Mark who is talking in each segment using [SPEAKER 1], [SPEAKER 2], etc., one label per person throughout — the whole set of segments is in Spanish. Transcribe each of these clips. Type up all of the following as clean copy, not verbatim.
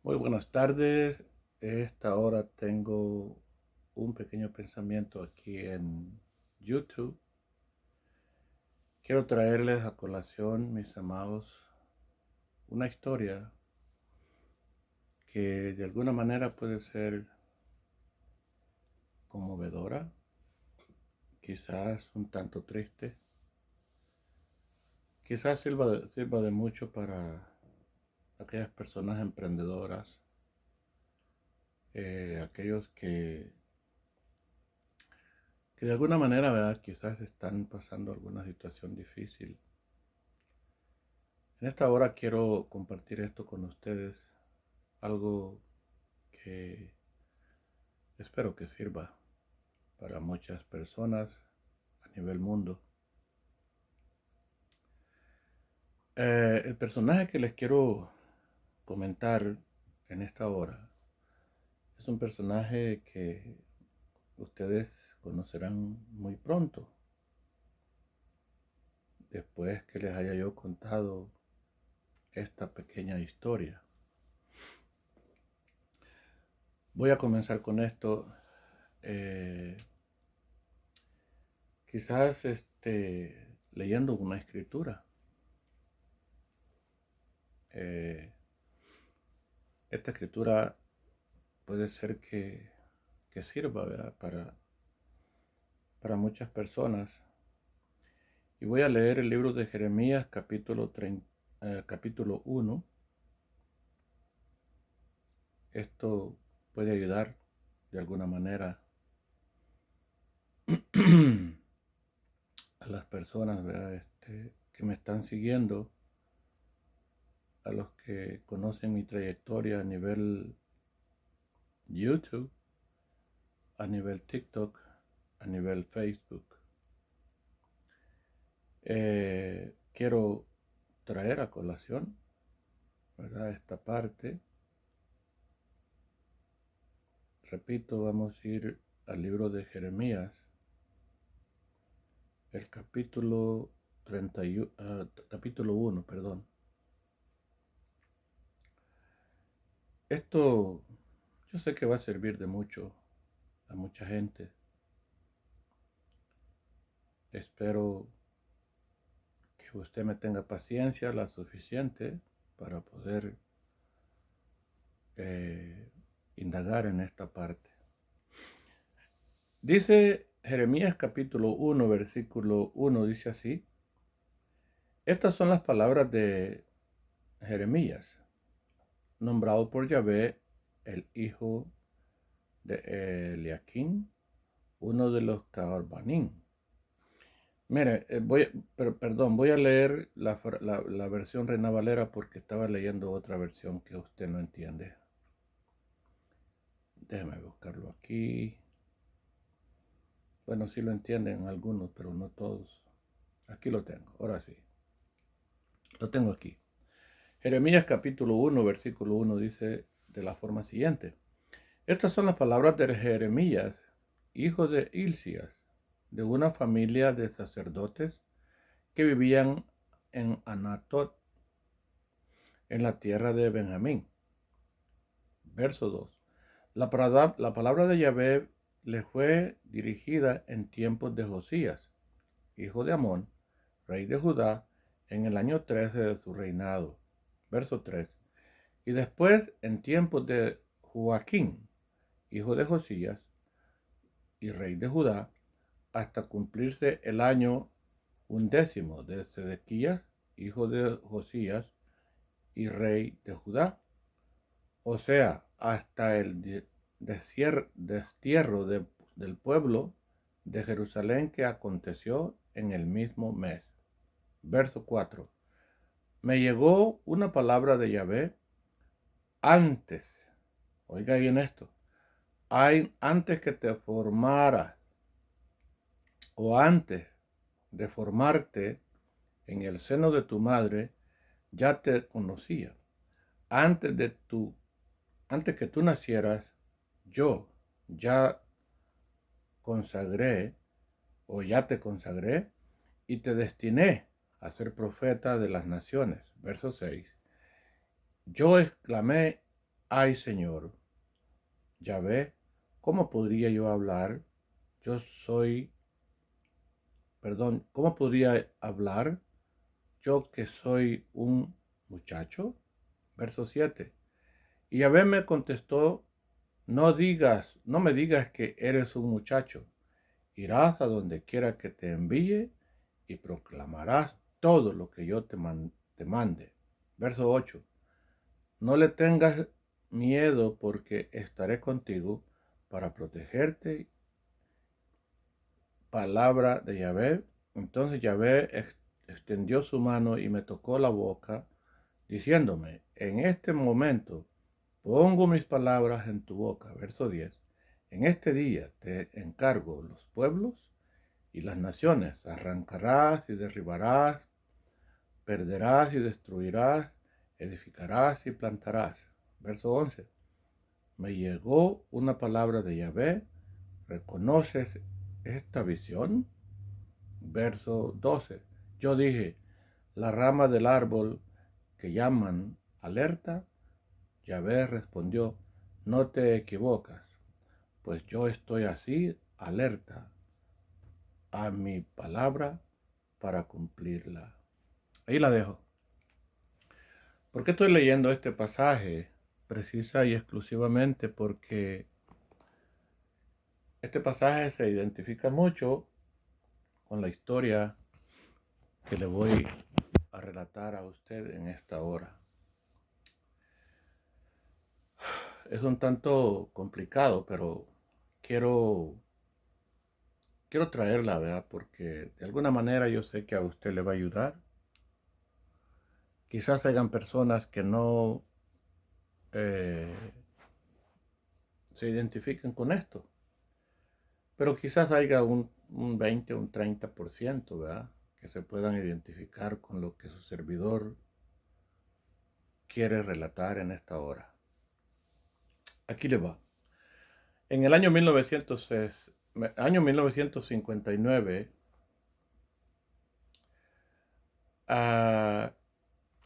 [SPEAKER 1] Muy buenas tardes. Esta hora tengo un pequeño pensamiento aquí en YouTube. Quiero traerles a colación, mis amados, una historia que de alguna manera puede ser conmovedora, quizás un tanto triste, quizás sirva de mucho para aquellas personas emprendedoras, aquellos que de alguna manera, ¿verdad? Quizás están pasando alguna situación difícil. En esta hora quiero compartir esto con ustedes, algo que espero que sirva para muchas personas a nivel mundo. El personaje que les quiero comentar en esta hora es un personaje que ustedes conocerán muy pronto, después que les haya yo contado esta pequeña historia. Voy a comenzar con esto. eh, Quizás leyendo una escritura. Eh, Esta escritura puede ser que sirva, ¿verdad? Para muchas personas. Y voy a leer el libro de Jeremías capítulo 1. Esto puede ayudar de alguna manera a las personas, ¿verdad? Que me están siguiendo, a los que conocen mi trayectoria a nivel YouTube, a nivel TikTok, a nivel Facebook. Quiero traer a colación, ¿verdad? Esta parte. Repito, vamos a ir al libro de Jeremías, el capítulo 1, perdón. Esto yo sé que va a servir de mucho a mucha gente. Espero que usted me tenga paciencia la suficiente para poder indagar en esta parte. Dice Jeremías capítulo 1, versículo 1, dice así: estas son las palabras de Jeremías, nombrado por Yahvé, el hijo de Eliaquín, uno de los Caorbanín. Mire, voy a leer la versión Reina Valera porque estaba leyendo otra versión que usted no entiende. Déjeme buscarlo aquí. Bueno, sí lo entienden algunos, pero no todos. Aquí lo tengo, ahora sí. Lo tengo aquí. Jeremías capítulo 1, versículo 1 dice de la forma siguiente: estas son las palabras de Jeremías, hijo de Hilcías, de una familia de sacerdotes que vivían en Anatot, en la tierra de Benjamín. Verso 2. La palabra de Yahvé le fue dirigida en tiempos de Josías, hijo de Amón, rey de Judá, en el año 13 de su reinado. Verso 3. Y después en tiempos de Joaquín, hijo de Josías, y rey de Judá, hasta cumplirse el año 11 de Sedequías, hijo de Josías, y rey de Judá. O sea, hasta el destierro del pueblo de Jerusalén que aconteció en el mismo mes. Verso 4. Me llegó una palabra de Yahvé antes, oiga bien esto, antes que te formara o antes de formarte en el seno de tu madre, ya te conocía. Antes que tú nacieras, yo ya consagré o ya te consagré y te destiné a ser profeta de las naciones. Verso 6. Yo exclamé ay Señor, Yahvé, ¿cómo podría yo hablar? Yo soy, ¿cómo podría hablar yo que soy un muchacho? Verso 7. Y Yahvé me contestó, no me digas que eres un muchacho. Irás a donde quiera que te envíe y proclamarás todo lo que yo te mande. Verso 8. No le tengas miedo porque estaré contigo para protegerte. Palabra de Yahvé. Entonces Yahvé extendió su mano y me tocó la boca, diciéndome, en este momento pongo mis palabras en tu boca. Verso 10. En este día te encargo los pueblos y las naciones. Arrancarás y derribarás, perderás y destruirás, edificarás y plantarás. Verso 11. Me llegó una palabra de Yahvé. ¿Reconoces esta visión? Verso 12. Yo dije, la rama del árbol que llaman alerta. Yahvé respondió, no te equivocas, pues yo estoy así, alerta a mi palabra para cumplirla. Ahí la dejo. ¿Por qué estoy leyendo este pasaje? Precisa y exclusivamente porque este pasaje se identifica mucho con la historia que le voy a relatar a usted en esta hora. Es un tanto complicado, pero quiero traerla, ¿verdad? Porque de alguna manera yo sé que a usted le va a ayudar. Quizás hayan personas que no eh, se identifiquen con esto, pero quizás haya un 20, un 30%, ¿verdad? Que se puedan identificar con lo que su servidor quiere relatar en esta hora. Aquí le va. En el año 1959,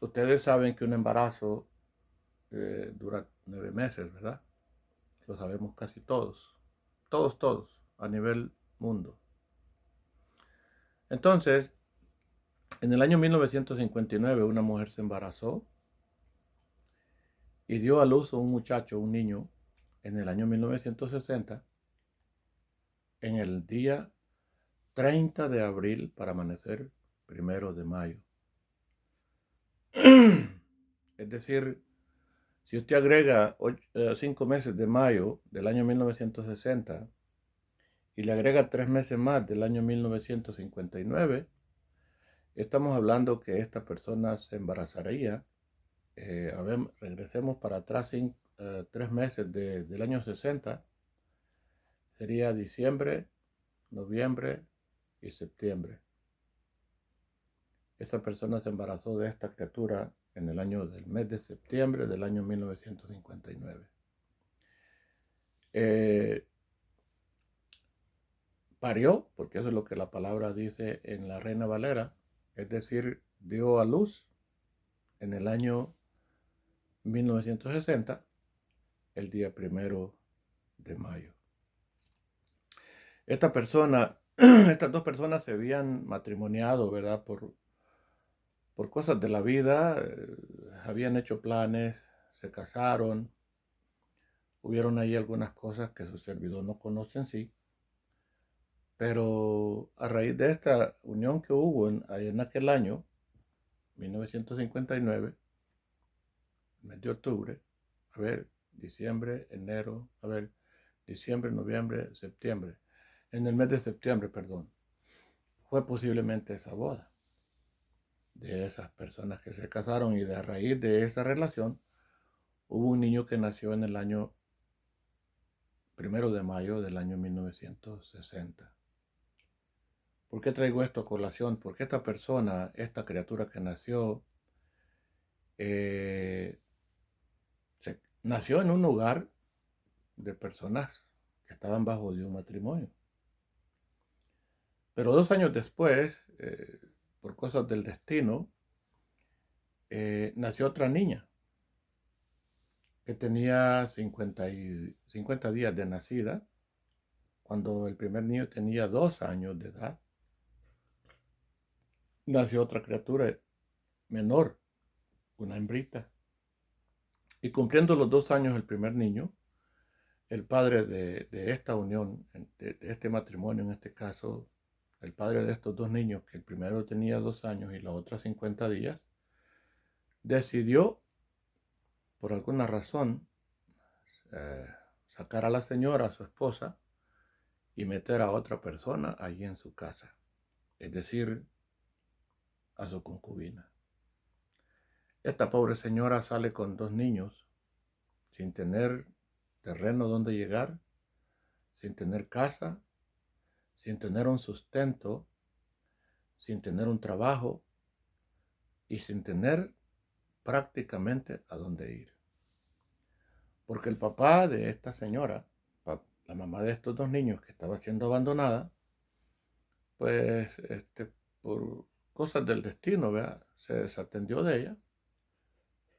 [SPEAKER 1] ustedes saben que un embarazo dura 9 meses, ¿verdad? Lo sabemos casi todos. Todos, a nivel mundo. Entonces, en el año 1959, una mujer se embarazó y dio a luz a un muchacho, un niño, en el año 1960, en el día 30 de abril para amanecer 1 de mayo. Es decir, si usted agrega 5 meses de mayo del año 1960 y le agrega 3 meses más del año 1959, estamos hablando que esta persona se embarazaría. Regresemos para atrás 3 meses del año 60, sería diciembre, noviembre y septiembre. Esa persona se embarazó de esta criatura en del mes de septiembre del año 1959. Parió, porque eso es lo que la palabra dice en la Reina Valera, es decir, dio a luz en el año 1960, el día 1 de mayo. Estas dos personas se habían matrimoniado, ¿verdad? Por cosas de la vida, habían hecho planes, se casaron, hubieron ahí algunas cosas que su servidor no conoce en sí, pero a raíz de esta unión que hubo en aquel año, 1959, mes de octubre, diciembre, noviembre, septiembre, en el mes de septiembre, perdón, fue posiblemente esa boda de esas personas que se casaron y de a raíz de esa relación hubo un niño que nació en el año 1 de mayo del año 1960. ¿Por qué traigo esto a colación? Porque esta criatura que nació, nació en un hogar de personas que estaban bajo de un matrimonio. Pero 2 años después, por cosas del destino, nació otra niña. que tenía 50 días de nacida, cuando el primer niño tenía 2 años de edad, nació otra criatura menor, una hembrita. Y cumpliendo los 2 años el primer niño, el padre de esta unión, de este matrimonio en este caso, el padre de estos 2 niños, que el primero tenía 2 años y la otra 50 días, decidió, por alguna razón, eh, sacar a la señora, a su esposa, y meter a otra persona allí en su casa, es decir, a su concubina. Esta pobre señora sale con 2 niños, sin tener terreno donde llegar, sin tener casa, sin tener un sustento, sin tener un trabajo y sin tener prácticamente a dónde ir. Porque el papá de esta señora, la mamá de estos 2 niños que estaba siendo abandonada, pues por cosas del destino, ¿verdad? Se desatendió de ella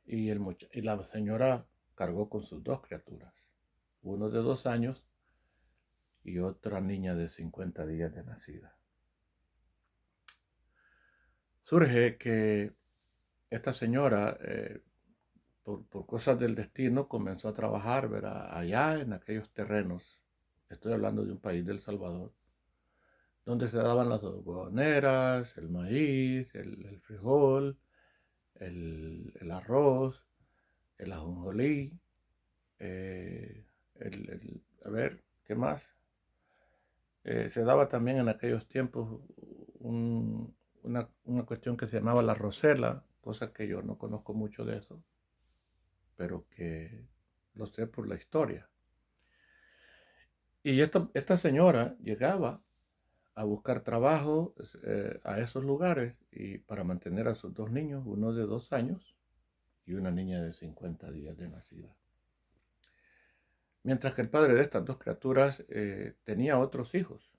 [SPEAKER 1] y la señora cargó con sus 2 criaturas, uno de 2 años y otra niña de 50 días de nacida. Surge que esta señora, por cosas del destino, comenzó a trabajar, ¿verdad? Allá en aquellos terrenos. Estoy hablando de un país del Salvador, donde se daban las algodoneras, el maíz, el frijol, el arroz, el ajonjolí, a ver, ¿qué más? Se daba también en aquellos tiempos una cuestión que se llamaba la rosela, cosa que yo no conozco mucho de eso, pero que lo sé por la historia. Y esta señora llegaba a buscar trabajo a esos lugares y para mantener a sus 2 niños, uno de 2 años y una niña de 50 días de nacida. Mientras que el padre de estas 2 criaturas tenía otros hijos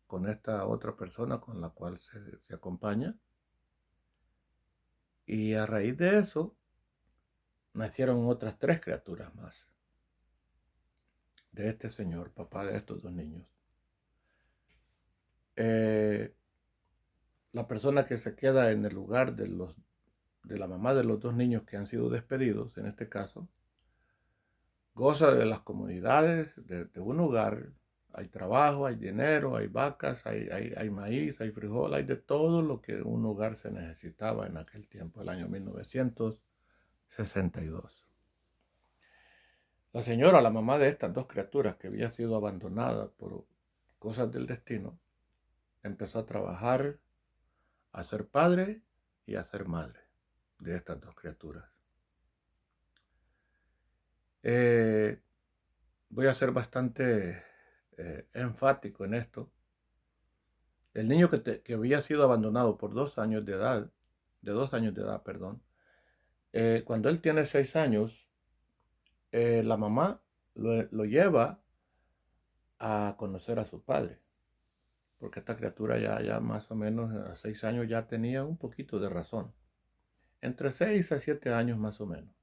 [SPEAKER 1] con esta otra persona con la cual se acompaña. Y a raíz de eso nacieron otras 3 criaturas más de este señor, papá de estos 2 niños. La persona que se queda en el lugar de la mamá de los 2 niños que han sido despedidos, en este caso, goza de las comunidades de un hogar. Hay trabajo, hay dinero, hay vacas, hay maíz, hay frijol, hay de todo lo que un hogar se necesitaba en aquel tiempo, el año 1962. La señora, la mamá de estas 2 criaturas que había sido abandonada por cosas del destino, empezó a trabajar, a ser padre y a ser madre de estas 2 criaturas. Voy a ser bastante enfático en esto. El niño que había sido abandonado por 2 años de edad, perdón, cuando él tiene 6 años, la mamá lo lleva a conocer a su padre, porque esta criatura ya más o menos a 6 años ya tenía un poquito de razón, entre 6 a 7 años más o menos.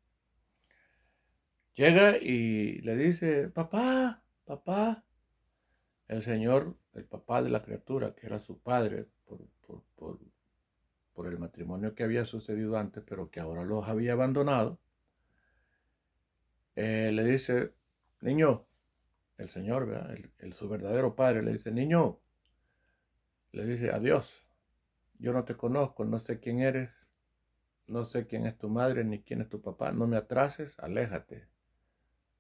[SPEAKER 1] Llega y le dice, papá, papá. El señor, el papá de la criatura, que era su padre por el matrimonio que había sucedido antes, pero que ahora los había abandonado, le dice, niño, el señor, ¿verdad? Su verdadero padre le dice, niño, le dice, adiós, yo no te conozco, no sé quién eres, no sé quién es tu madre ni quién es tu papá, no me atrases, aléjate,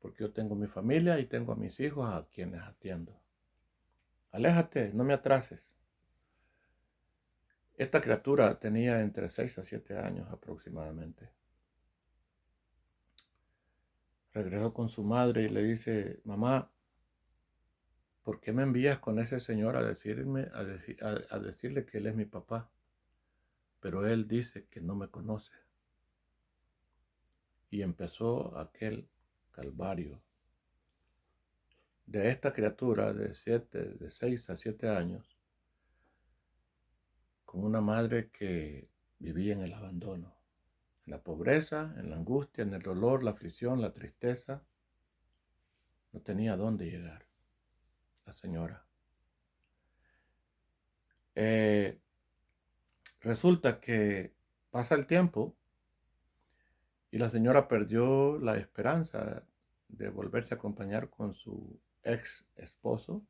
[SPEAKER 1] porque yo tengo mi familia y tengo a mis hijos a quienes atiendo. Aléjate, no me atrases. Esta criatura tenía entre 6 a 7 años aproximadamente. Regresó con su madre y le dice, mamá, ¿por qué me envías con ese señor a decirle que él es mi papá? Pero él dice que no me conoce. Y empezó aquel calvario de esta criatura de 6 a 7 años, con una madre que vivía en el abandono. en la pobreza, en la angustia, en el dolor, la aflicción, la tristeza. No tenía dónde llegar la señora. Resulta que pasa el tiempo y la señora perdió la esperanza de volverse a acompañar con su ex esposo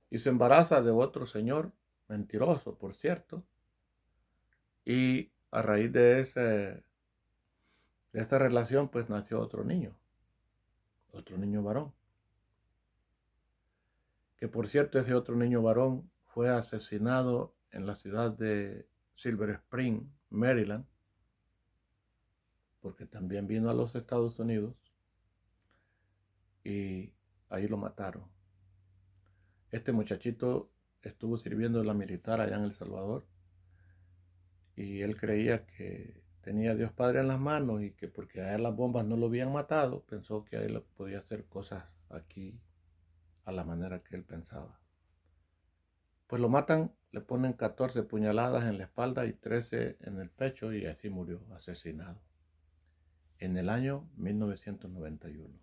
[SPEAKER 1] y se embaraza de otro señor, mentiroso, por cierto, y a raíz de esta relación pues nació otro niño varón, que por cierto ese otro niño varón fue asesinado en la ciudad de Silver Spring, Maryland, porque también vino a los Estados Unidos y ahí lo mataron. Este muchachito estuvo sirviendo en la militar allá en El Salvador y él creía que tenía a Dios Padre en las manos y que porque a él las bombas no lo habían matado, pensó que a él podía hacer cosas aquí a la manera que él pensaba. Pues lo matan, le ponen 14 puñaladas en la espalda y 13 en el pecho y así murió, asesinado, en el año 1991.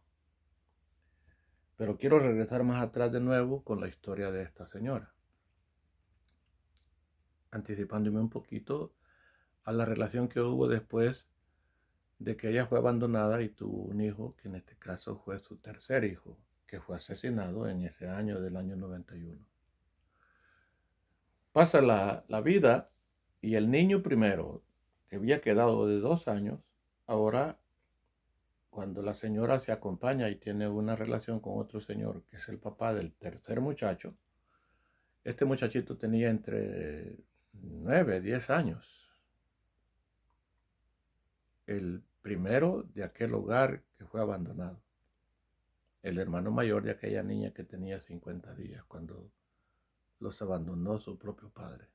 [SPEAKER 1] Pero quiero regresar más atrás de nuevo con la historia de esta señora, anticipándome un poquito a la relación que hubo después de que ella fue abandonada y tuvo un hijo, que en este caso fue su tercer hijo, que fue asesinado en ese año del año 91. Pasa la vida y el niño primero, que había quedado de 2 años, ahora cuando la señora se acompaña y tiene una relación con otro señor, que es el papá del tercer muchacho, este muchachito tenía entre 9, 10 años. El primero de aquel hogar que fue abandonado. El hermano mayor de aquella niña que tenía 50 días cuando los abandonó su propio padre.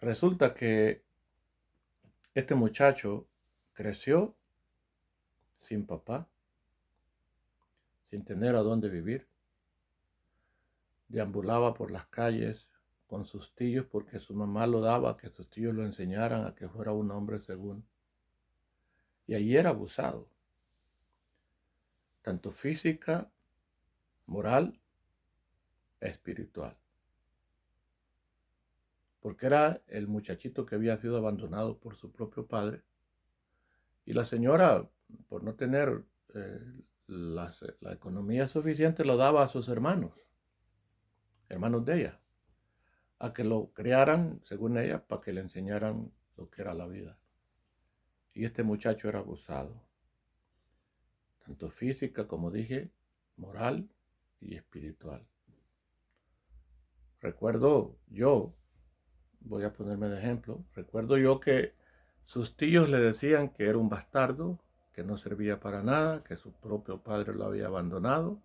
[SPEAKER 1] Resulta que este muchacho creció sin papá, sin tener a dónde vivir. Deambulaba por las calles con sus tíos porque su mamá lo daba, que sus tíos lo enseñaran a que fuera un hombre según. Y allí era abusado, tanto física, moral e espiritual. Porque era el muchachito que había sido abandonado por su propio padre. Y la señora, por no tener la economía suficiente, lo daba a sus hermanos de ella, a que lo criaran, según ella, para que le enseñaran lo que era la vida. Y este muchacho era abusado, tanto física, como dije, moral y espiritual. Recuerdo yo, voy a ponerme de ejemplo, recuerdo yo que sus tíos le decían que era un bastardo, que no servía para nada, que su propio padre lo había abandonado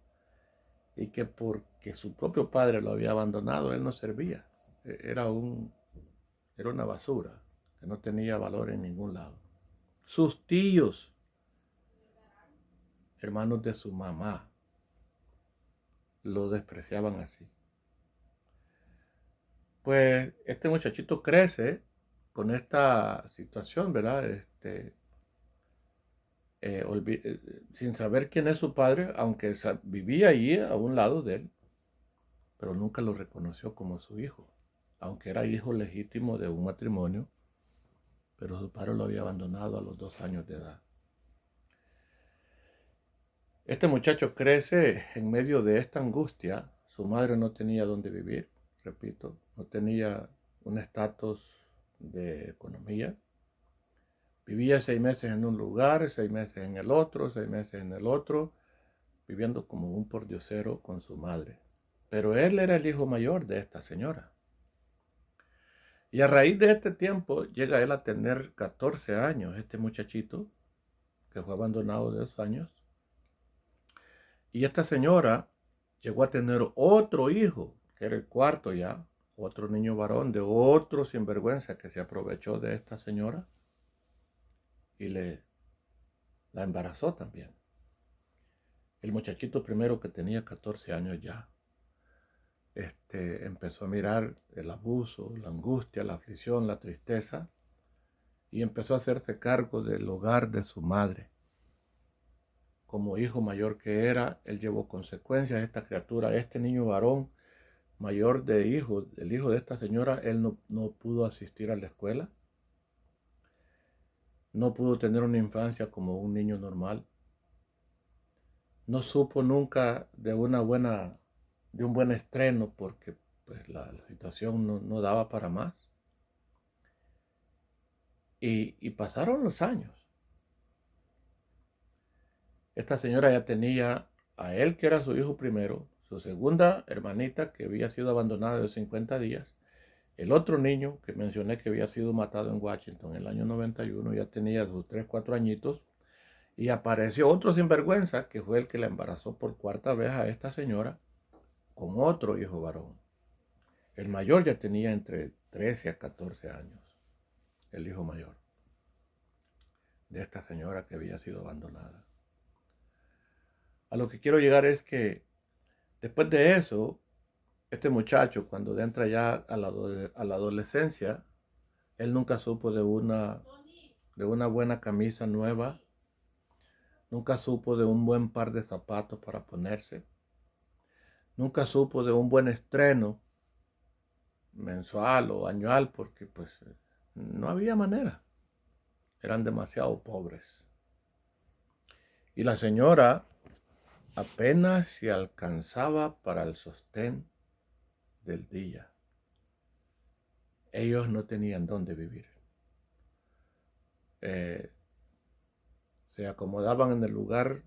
[SPEAKER 1] y que porque su propio padre lo había abandonado, él no servía. Era una basura, que no tenía valor en ningún lado. Sus tíos, hermanos de su mamá, lo despreciaban así. Pues este muchachito crece con esta situación, ¿verdad? Sin saber quién es su padre, aunque vivía allí a un lado de él, pero nunca lo reconoció como su hijo, aunque era hijo legítimo de un matrimonio, pero su padre lo había abandonado a los 2 años de edad. Este muchacho crece en medio de esta angustia. Su madre no tenía dónde vivir, repito, no tenía un estatus de economía. Vivía 6 meses en un lugar, 6 meses en el otro, 6 meses en el otro, viviendo como un pordiosero con su madre. Pero él era el hijo mayor de esta señora. Y a raíz de este tiempo llega él a tener 14 años, este muchachito, que fue abandonado de 2 años. Y esta señora llegó a tener otro hijo, que era el cuarto ya, otro niño varón de otro sinvergüenza que se aprovechó de esta señora y la embarazó también. El muchachito primero, que tenía 14 años ya, empezó a mirar el abuso, la angustia, la aflicción, la tristeza y empezó a hacerse cargo del hogar de su madre. Como hijo mayor que era, él llevó consecuencias. Esta criatura, este niño varón mayor de hijo, el hijo de esta señora, él no pudo asistir a la escuela. No pudo tener una infancia como un niño normal. No supo nunca de un buen estreno porque pues, la situación no daba para más. Y pasaron los años. Esta señora ya tenía a él, que era su hijo primero, su segunda hermanita, que había sido abandonada de 50 días, el otro niño que mencioné que había sido matado en Washington en el año 91, ya tenía sus 3, 4 añitos, y apareció otro sinvergüenza, que fue el que la embarazó por cuarta vez a esta señora, con otro hijo varón. El mayor ya tenía entre 13 a 14 años, el hijo mayor de esta señora que había sido abandonada. A lo que quiero llegar es que después de eso, este muchacho, cuando entra ya a la adolescencia, él nunca supo de una buena camisa nueva, nunca supo de un buen par de zapatos para ponerse, nunca supo de un buen estreno mensual o anual, porque pues no había manera, eran demasiado pobres. Y la señora apenas se alcanzaba para el sostén del día. Ellos no tenían dónde vivir. Se acomodaban en el lugar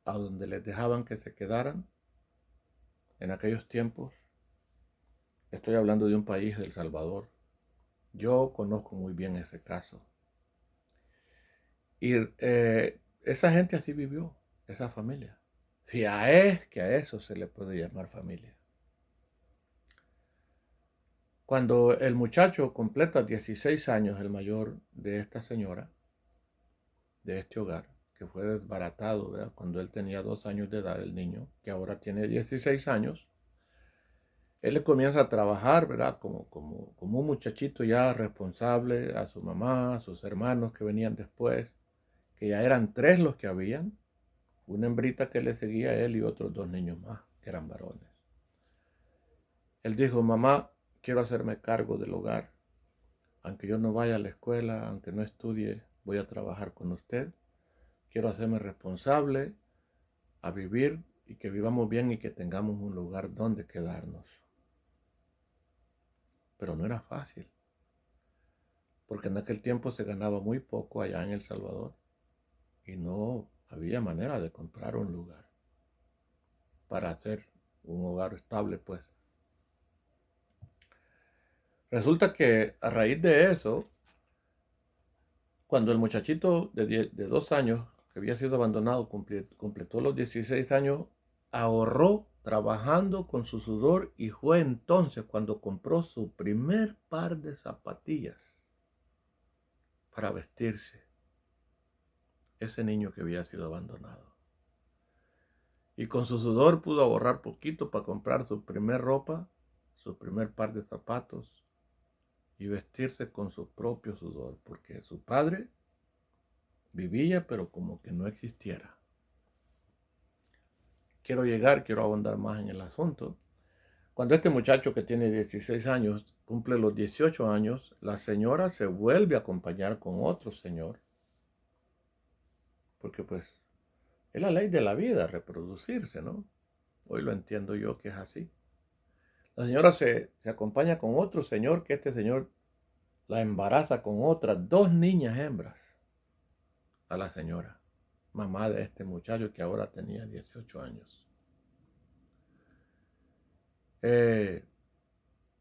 [SPEAKER 1] a donde les dejaban que se quedaran. En aquellos tiempos, estoy hablando de un país, El Salvador. Yo conozco muy bien ese caso. Y esa gente así vivió, esa familia. Si es que a eso se le puede llamar familia. Cuando el muchacho completa 16 años, el mayor de esta señora, de este hogar, que fue desbaratado, ¿verdad? Cuando él tenía 2 años de edad, el niño, que ahora tiene 16 años, él le comienza a trabajar, ¿verdad? Como un muchachito ya responsable, a su mamá, a sus hermanos que venían después, que ya eran 3 los que habían, una hembrita que le seguía a él y otros 2 niños más, que eran varones. Él dijo: mamá, quiero hacerme cargo del hogar. Aunque yo no vaya a la escuela, aunque no estudie, voy a trabajar con usted. Quiero hacerme responsable, a vivir y que vivamos bien y que tengamos un lugar donde quedarnos. Pero no era fácil, porque en aquel tiempo se ganaba muy poco allá en El Salvador y no había manera de comprar un lugar para hacer un hogar estable, pues. Resulta que a raíz de eso, cuando el muchachito de 2 años, que había sido abandonado, completó los 16 años, ahorró trabajando con su sudor y fue entonces cuando compró su primer par de zapatillas para vestirse. Ese niño que había sido abandonado. Y con su sudor pudo ahorrar poquito para comprar su primer ropa, su primer par de zapatos y vestirse con su propio sudor, porque su padre vivía pero como que no existiera. Quiero ahondar más en el asunto. Cuando este muchacho que tiene 16 años cumple los 18 años, la señora se vuelve a acompañar con otro señor, porque pues es la ley de la vida, reproducirse, ¿no? Hoy lo entiendo yo que es así. La señora se acompaña con otro señor, que este señor la embaraza con otras 2 niñas hembras a la señora, mamá de este muchacho que ahora tenía 18 años.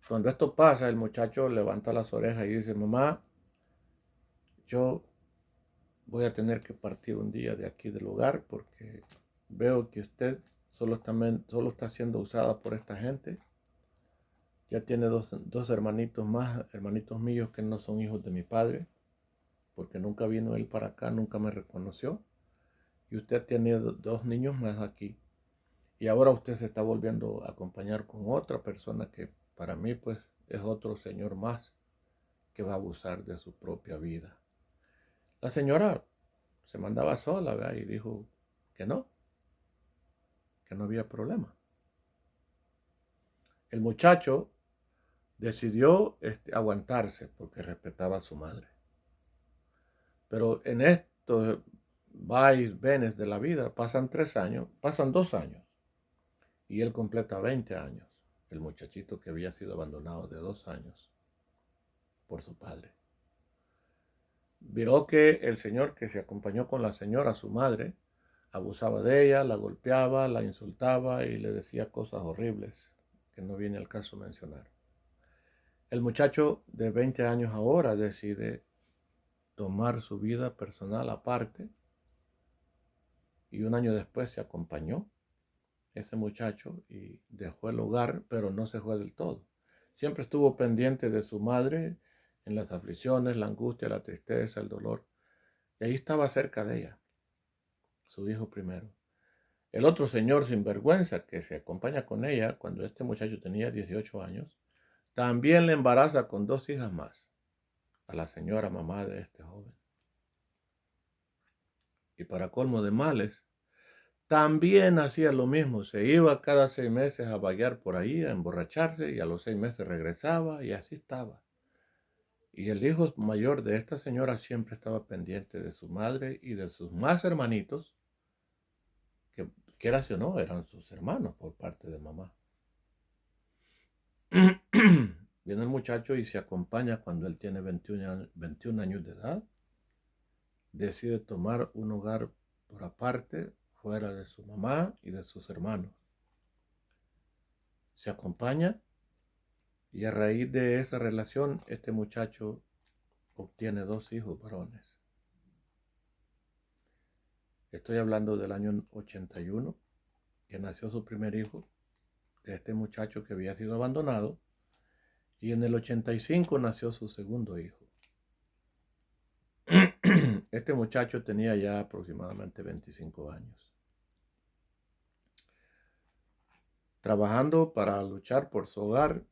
[SPEAKER 1] Cuando esto pasa, el muchacho levanta las orejas y dice: mamá, yo voy a tener que partir un día de aquí del hogar porque veo que usted solo está siendo usada por esta gente. Ya tiene dos hermanitos más, hermanitos míos que no son hijos de mi padre, porque nunca vino él para acá, nunca me reconoció. Y usted tiene 2 niños más aquí. Y ahora usted se está volviendo a acompañar con otra persona que para mí pues es otro señor más que va a abusar de su propia vida. La señora se mandaba sola, ¿verdad? Y dijo que no había problema. El muchacho decidió aguantarse porque respetaba a su madre. Pero en estos vais, venes de la vida pasan 3 años, pasan 2 años, y él completa 20 años, el muchachito que había sido abandonado de 2 años por su padre. Vio que el señor que se acompañó con la señora, su madre, abusaba de ella, la golpeaba, la insultaba y le decía cosas horribles que no viene al caso mencionar. El muchacho de 20 años ahora decide tomar su vida personal aparte y 1 año después se acompañó ese muchacho y dejó el hogar, pero no se fue del todo. Siempre estuvo pendiente de su madre en las aflicciones, la angustia, la tristeza, el dolor. Y ahí estaba cerca de ella, su hijo primero. El otro señor sinvergüenza que se acompaña con ella cuando este muchacho tenía 18 años, también le embaraza con 2 hijas más a la señora mamá de este joven. Y para colmo de males, también hacía lo mismo. Se iba cada 6 meses a vagar por ahí, a emborracharse, y a los 6 meses regresaba y así estaba. Y el hijo mayor de esta señora siempre estaba pendiente de su madre y de sus más hermanitos, que quieras o no, eran sus hermanos por parte de mamá. Viene el muchacho y se acompaña cuando él tiene 21 años de edad. Decide tomar un hogar por aparte, fuera de su mamá y de sus hermanos. Se acompaña y a raíz de esa relación este muchacho obtiene 2 hijos varones. Estoy hablando del año 81, que nació su primer hijo, de este muchacho que había sido abandonado, y en el 85 nació su segundo hijo. Este muchacho tenía ya aproximadamente 25 años. Trabajando para luchar por su hogar,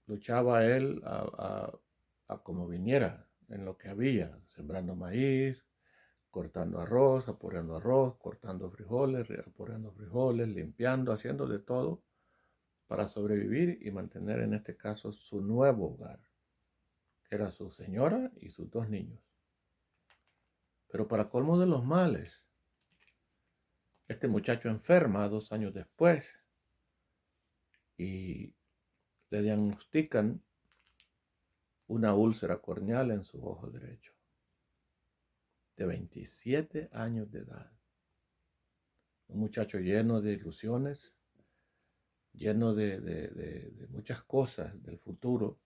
[SPEAKER 1] luchaba él a como viniera, en lo que había, sembrando maíz, cortando arroz, cortando frijoles, apurando frijoles, limpiando, haciendo de todo para sobrevivir y mantener en este caso su nuevo hogar, que era su señora y sus 2 niños. Pero para colmo de los males, este muchacho enferma 2 años después y le diagnostican una úlcera corneal en su ojo derecho, de 27 años de edad. Un muchacho lleno de ilusiones, lleno de muchas cosas del futuro,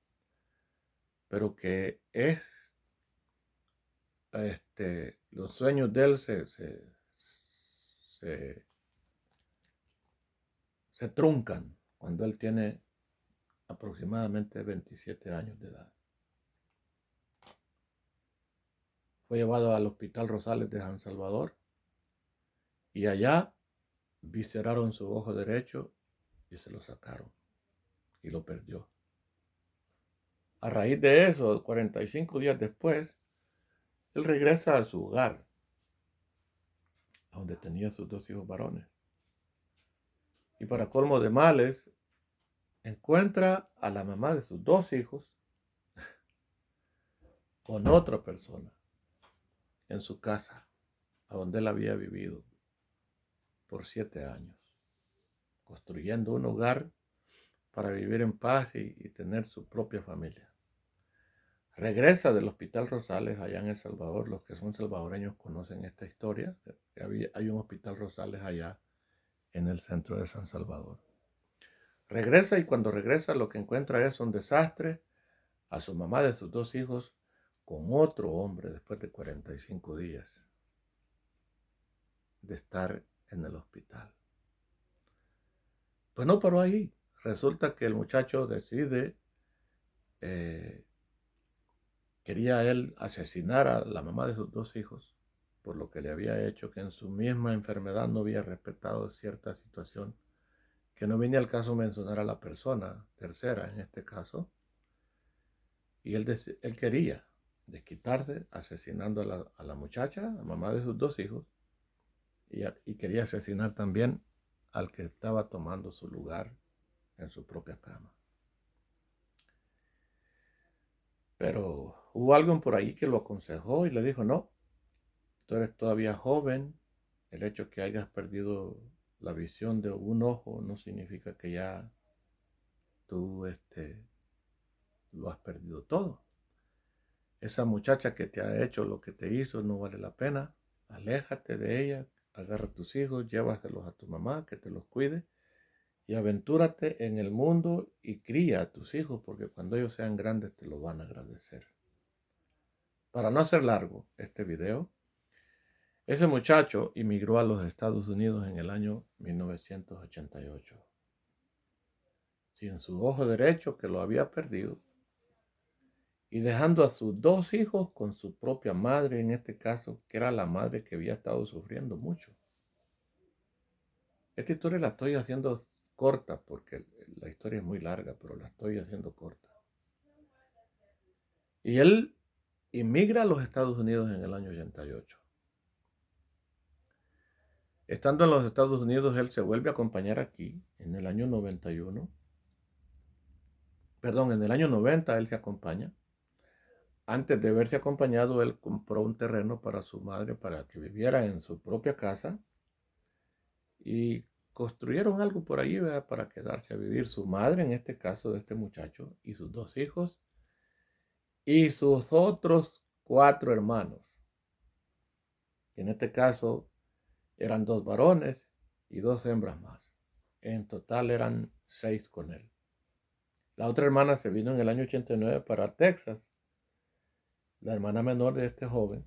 [SPEAKER 1] pero que los sueños de él se truncan cuando él tiene aproximadamente 27 años de edad. Fue llevado al Hospital Rosales de San Salvador y allá visceraron su ojo derecho y se lo sacaron y lo perdió. A raíz de eso, 45 días después, él regresa a su hogar, donde tenía sus 2 hijos varones. Y para colmo de males, encuentra a la mamá de sus 2 hijos con otra persona en su casa, a donde él había vivido por 7 años, construyendo un hogar para vivir en paz y tener su propia familia. Regresa del Hospital Rosales allá en El Salvador. Los que son salvadoreños conocen esta historia. Hay un Hospital Rosales allá en el centro de San Salvador. Regresa y cuando regresa lo que encuentra es un desastre, a su mamá de sus 2 hijos con otro hombre después de 45 días de estar en el hospital. Pues no paró ahí. Resulta que el muchacho decide, quería él asesinar a la mamá de sus 2 hijos por lo que le había hecho, que en su misma enfermedad no había respetado cierta situación, que no viene al caso mencionar a la persona tercera en este caso. Y él quería desquitarse, asesinando a la muchacha, la mamá de sus dos hijos, y quería asesinar también al que estaba tomando su lugar en su propia cama. Pero hubo alguien por ahí que lo aconsejó y le dijo, no, tú eres todavía joven, el hecho que hayas perdido la visión de un ojo no significa que ya tú lo has perdido todo. Esa muchacha que te ha hecho lo que te hizo no vale la pena. Aléjate de ella, agarra a tus hijos, llévaselos a tu mamá, que te los cuide y aventúrate en el mundo y cría a tus hijos porque cuando ellos sean grandes te lo van a agradecer. Para no hacer largo este video, ese muchacho emigró a los Estados Unidos en el año 1988, sin su ojo derecho que lo había perdido y dejando a sus dos hijos con su propia madre, en este caso, que era la madre que había estado sufriendo mucho. Esta historia la estoy haciendo corta porque la historia es muy larga, pero la estoy haciendo corta. Y él emigra a los Estados Unidos en el año 88. Estando en los Estados Unidos, él se vuelve a acompañar aquí en el año 91. Perdón, en el año 90 él se acompaña. Antes de verse acompañado, él compró un terreno para su madre para que viviera en su propia casa y construyeron algo por ahí, ¿verdad? Para quedarse a vivir su madre, en este caso de este muchacho, y sus dos hijos, y sus otros 4 hermanos, que en este caso eran 2 varones y 2 hembras más. En total eran 6 con él. La otra hermana se vino en el año 89 para Texas, la hermana menor de este joven,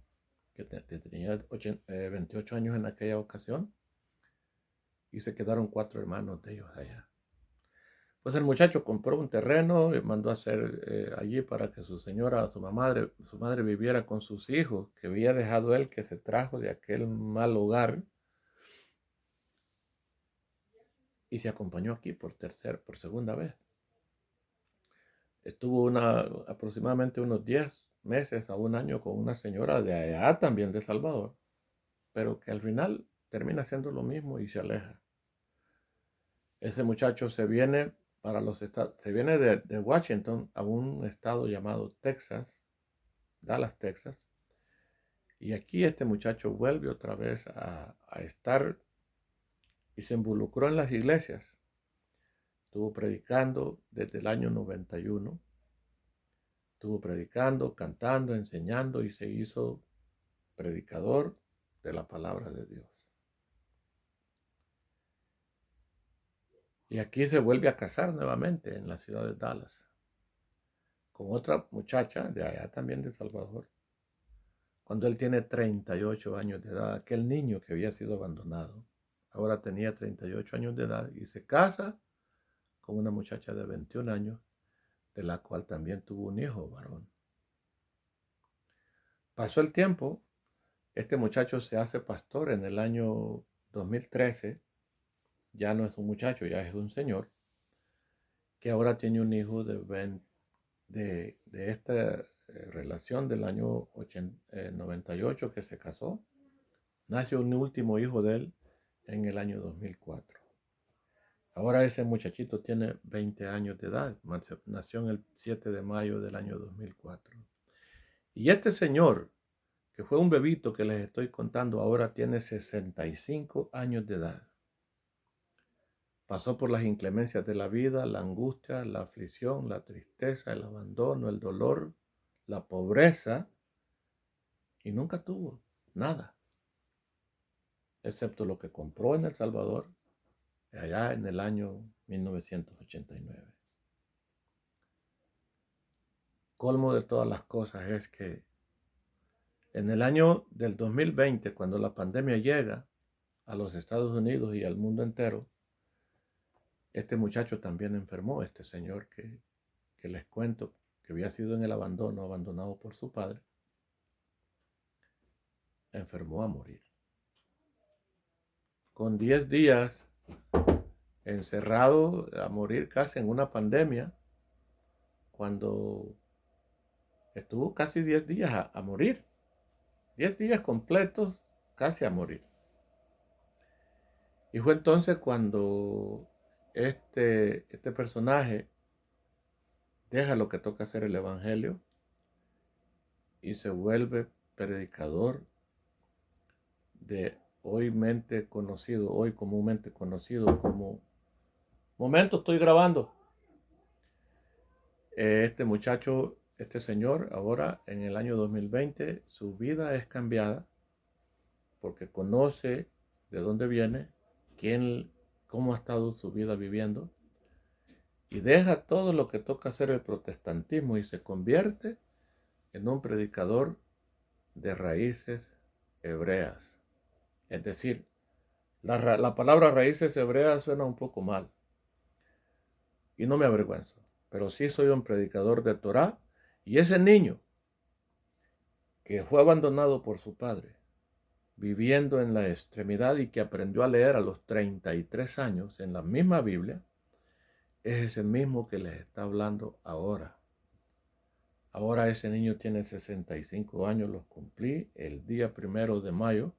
[SPEAKER 1] que tenía 28 años en aquella ocasión, y se quedaron 4 hermanos de ellos allá. Pues el muchacho compró un terreno y mandó a hacer allí para que su señora, su madre viviera con sus hijos, que había dejado él, que se trajo de aquel mal hogar, y se acompañó aquí por segunda vez. Estuvo aproximadamente unos 10 meses a un año con una señora de allá también de Salvador, pero que al final termina siendo lo mismo y se aleja. Ese muchacho se viene de Washington a un estado llamado Texas, Dallas, Texas, y aquí este muchacho vuelve otra vez a estar y se involucró en las iglesias. Estuvo predicando desde el año 91. Estuvo predicando, cantando, enseñando y se hizo predicador de la palabra de Dios. Y aquí se vuelve a casar nuevamente en la ciudad de Dallas con otra muchacha de allá también de Salvador. Cuando él tiene 38 años de edad, aquel niño que había sido abandonado, ahora tenía 38 años de edad y se casa con una muchacha de 21 años, de la cual también tuvo un hijo varón. Pasó el tiempo, este muchacho se hace pastor en el año 2013, ya no es un muchacho, ya es un señor, que ahora tiene un hijo de esta relación del año 98 que se casó. Nació un último hijo de él en el año 2004. Ahora ese muchachito tiene 20 años de edad, nació en el 7 de mayo del año 2004. Y este señor, que fue un bebito que les estoy contando, ahora tiene 65 años de edad. Pasó por las inclemencias de la vida, la angustia, la aflicción, la tristeza, el abandono, el dolor, la pobreza, y nunca tuvo nada, excepto lo que compró en El Salvador, allá en el año 1989. Colmo de todas las cosas es que en el año del 2020, cuando la pandemia llega a los Estados Unidos y al mundo entero, este muchacho también enfermó, este señor que les cuento, que había sido en el abandono, abandonado por su padre, enfermó a morir. Con 10 días encerrado a morir casi en una pandemia, cuando Estuvo casi 10 días a morir. 10 días completos casi a morir. Y fue entonces cuando este personaje deja lo que toca hacer el evangelio y se vuelve predicador de hoy comúnmente conocido como momento estoy grabando. Este muchacho, este señor, ahora en el año 2020, su vida es cambiada porque conoce de dónde viene, cómo ha estado su vida viviendo, y deja todo lo que toca hacer el protestantismo y se convierte en un predicador de raíces hebreas. Es decir, la palabra raíces hebreas suena un poco mal y no me avergüenzo, pero sí soy un predicador de Torá, y ese niño que fue abandonado por su padre, viviendo en la extremidad y que aprendió a leer a los 33 años en la misma Biblia, es ese mismo que les está hablando ahora. Ahora ese niño tiene 65 años, los cumplí el día 1 de mayo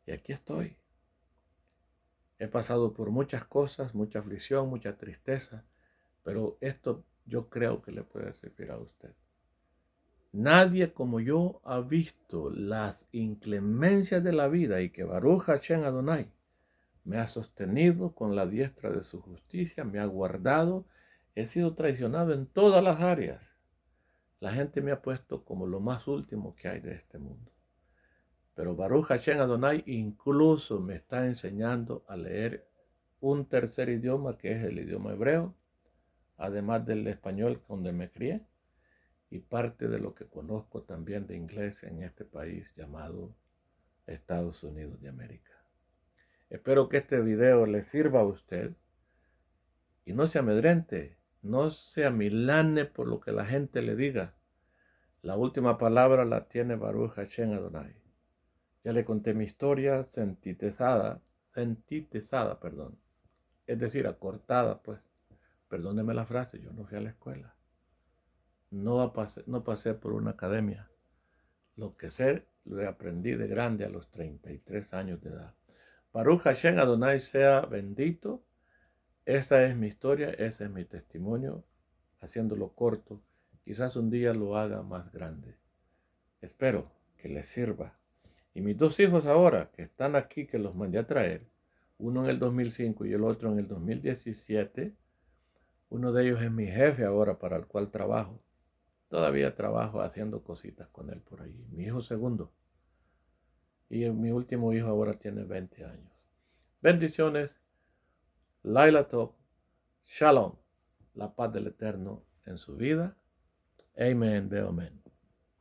[SPEAKER 1] y aquí estoy. He pasado por muchas cosas, mucha aflicción, mucha tristeza, pero esto yo creo que le puede servir a usted. Nadie como yo ha visto las inclemencias de la vida y que Baruch Hashem Adonai me ha sostenido con la diestra de su justicia, me ha guardado, he sido traicionado en todas las áreas. La gente me ha puesto como lo más último que hay de este mundo. Pero Baruch Hashem Adonai incluso me está enseñando a leer un tercer idioma que es el idioma hebreo, además del español donde me crié, y parte de lo que conozco también de inglés en este país llamado Estados Unidos de América. Espero que este video le sirva a usted y no se amedrente, no se amilane por lo que la gente le diga. La última palabra la tiene Baruch Hashem Adonai. Ya le conté mi historia sintetizada, es decir, acortada, pues. Perdóneme la frase, yo no fui a la escuela. No pasé por una academia. Lo que sé, lo aprendí de grande a los 33 años de edad. Baruch Hashem Adonai sea bendito. Esta es mi historia, ese es mi testimonio, haciéndolo corto. Quizás un día lo haga más grande. Espero que les sirva. Y mis dos hijos ahora, que están aquí, que los mandé a traer, uno en el 2005 y el otro en el 2017, uno de ellos es mi jefe ahora para el cual trabajo. Todavía trabajo haciendo cositas con él por allí. Mi hijo segundo. Y mi último hijo ahora tiene 20 años. Bendiciones. Laila Tov. Shalom. La paz del Eterno en su vida. Amén. Amén.